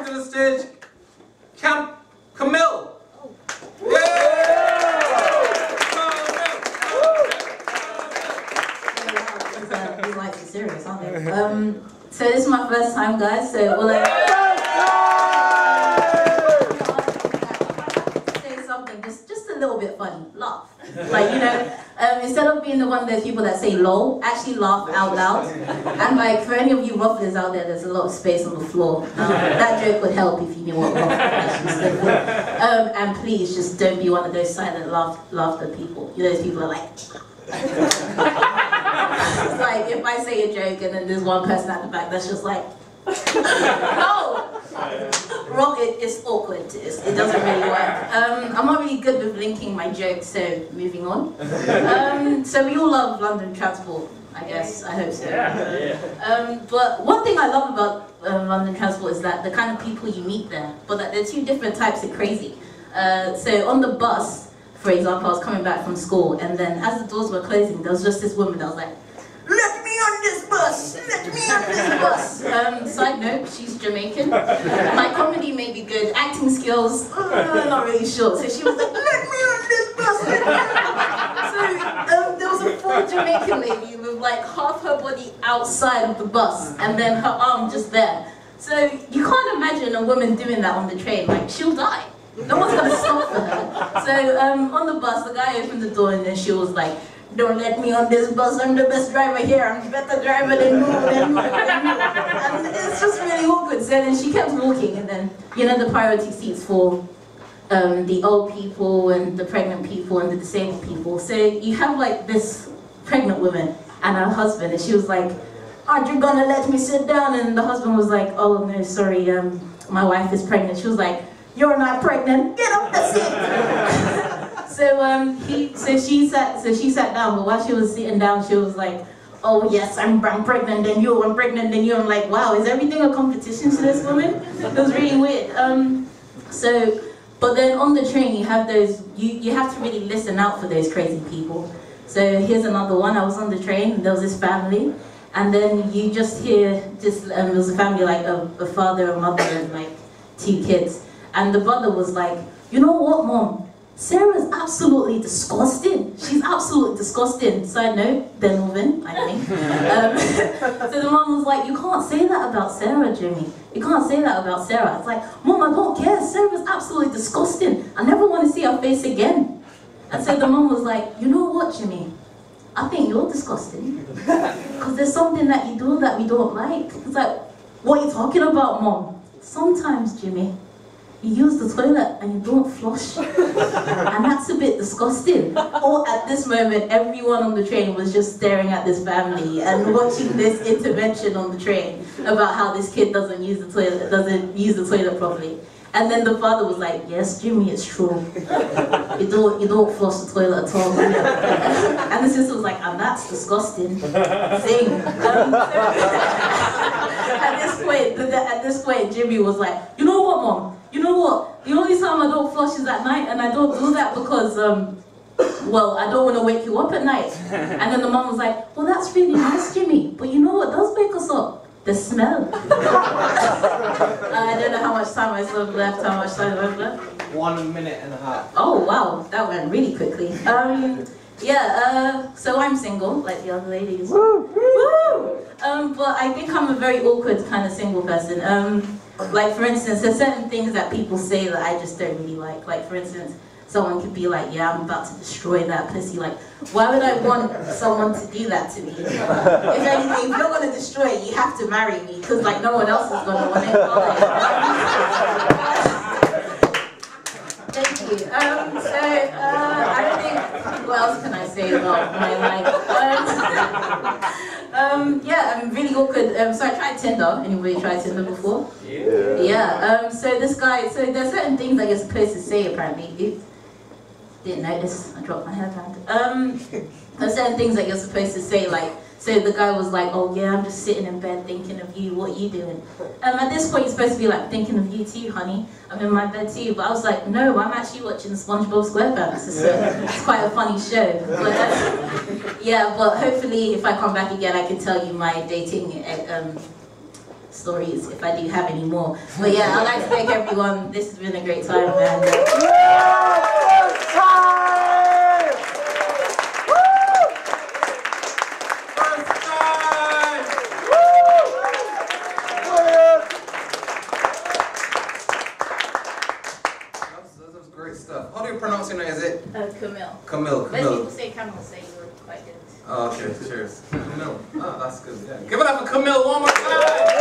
to the stage, Kamyl. These lights are serious, aren't they? So this is my first time, guys. So all I say something just a little bit funny, laugh. Like, you know, instead of being the one of those people that say lol, actually laugh out loud. And like for any of you rufflers out there, there's a lot of space on the floor. That joke would help if you knew what ruffle actually stood for. And please just don't be one of those silent laughter people. You know, those people are like. It's like if I say a joke and then there's one person at the back that's just like, no! Wrong, it's awkward, it doesn't really work. I'm not really good with linking my jokes, so moving on. So we all love London transport, I guess, I hope so. But one thing I love about London transport is that the kind of people you meet there, but that there are two different types of crazy. So on the bus, for example, I was coming back from school, and then as the doors were closing, there was just this woman that was like, "Let me on this bus! Let me on this bus!" Side note, she's Jamaican. My comedy may be good, acting skills, not really sure. So she was like, "Let me on this bus! Let me on." So there was a full Jamaican lady with like half her body outside of the bus, and then her arm just there. So you can't imagine a woman doing that on the train, like she'll die. No one's gonna stop for her. So on the bus, the guy opened the door and then she was like, "Don't let me on this bus, I'm the best driver here, I'm the better driver than you, than you." And it's just really awkward. So then she kept walking, and then, you know, the priority seats for the old people and the pregnant people and the disabled people. So you have like this pregnant woman and her husband, and she was like, "Aren't you gonna let me sit down?" And the husband was like, "Oh no, sorry, my wife is pregnant." She was like, "You're not pregnant, get off the seat." So she sat down, but while she was sitting down, she was like, "Oh yes, I'm pregnant than you, I'm pregnant than you." I'm like, wow, is everything a competition to this woman? It was really weird. But then on the train, you have those, you have to really listen out for those crazy people. So here's another one. I was on the train, and there was this family, and then you just hear, there was a family, like a father, a mother, and like 2 kids. And the brother was like, "You know what, Mom? Sarah's absolutely disgusting. She's absolutely disgusting." Side note, they're Northern, I think. So the mom was like, "You can't say that about Sarah, Jimmy. You can't say that about Sarah." It's like, "Mom, I don't care. Sarah's absolutely disgusting. I never want to see her face again." And so the mom was like, "You know what, Jimmy? I think you're disgusting. Because there's something that you do that we don't like." It's like, "What are you talking about, Mom?" "Sometimes, Jimmy, you use the toilet and you don't flush, and that's a bit disgusting." Or at this moment, everyone on the train was just staring at this family and watching this intervention on the train about how this kid doesn't use the toilet properly. And then the father was like, "Yes, Jimmy, it's true. You don't flush the toilet at all." And the sister was like, "And that's disgusting." Zing. At this point, Jimmy was like, "You know what, Mom? You know what? The only time I don't flush is at night, and I don't do that because, well, I don't want to wake you up at night." And then the mom was like, "Well, that's really nice, Jimmy, but you know what does wake us up? The smell." I don't know how much time I still have left, how much time I have left. 1 minute and a half. Oh, wow, that went really quickly. So I'm single, like the other ladies. Woo! Woo! But I think I'm a very awkward kind of single person. Like, for instance, there's certain things that people say that I just don't really like. Like, for instance, someone could be like, "Yeah, I'm about to destroy that pussy." Like, why would I want someone to do that to me? If anything, if you're going to destroy it, you have to marry me, because, like, no one else is going to want it. Thank you. I don't think, what else can I say about my life? Yeah, I'm really awkward. So I tried Tinder. Anybody tried Tinder before? Yeah. So this guy, so there's certain things that you're supposed to say, apparently. Oops. Didn't notice, I dropped my hairband. There's certain things that you're supposed to say, like, so the guy was like, "Oh yeah, I'm just sitting in bed thinking of you, what are you doing?" At this point, you're supposed to be like, "Thinking of you too, honey. I'm in my bed too." But I was like, "No, I'm actually watching SpongeBob SquarePants. It's quite a funny show." But, yeah, but hopefully if I come back again, I can tell you my dating stories if I do have any more. But yeah, I'd like to thank everyone. This has been a great time, and great stuff. How do you pronounce your name? Is it? Kamyl. Kamyl. Most people say Kamyl, so you were quite good. Oh, okay, cheers. Kamyl. Oh, that's good. Yeah. Give it up for Kamyl one more time.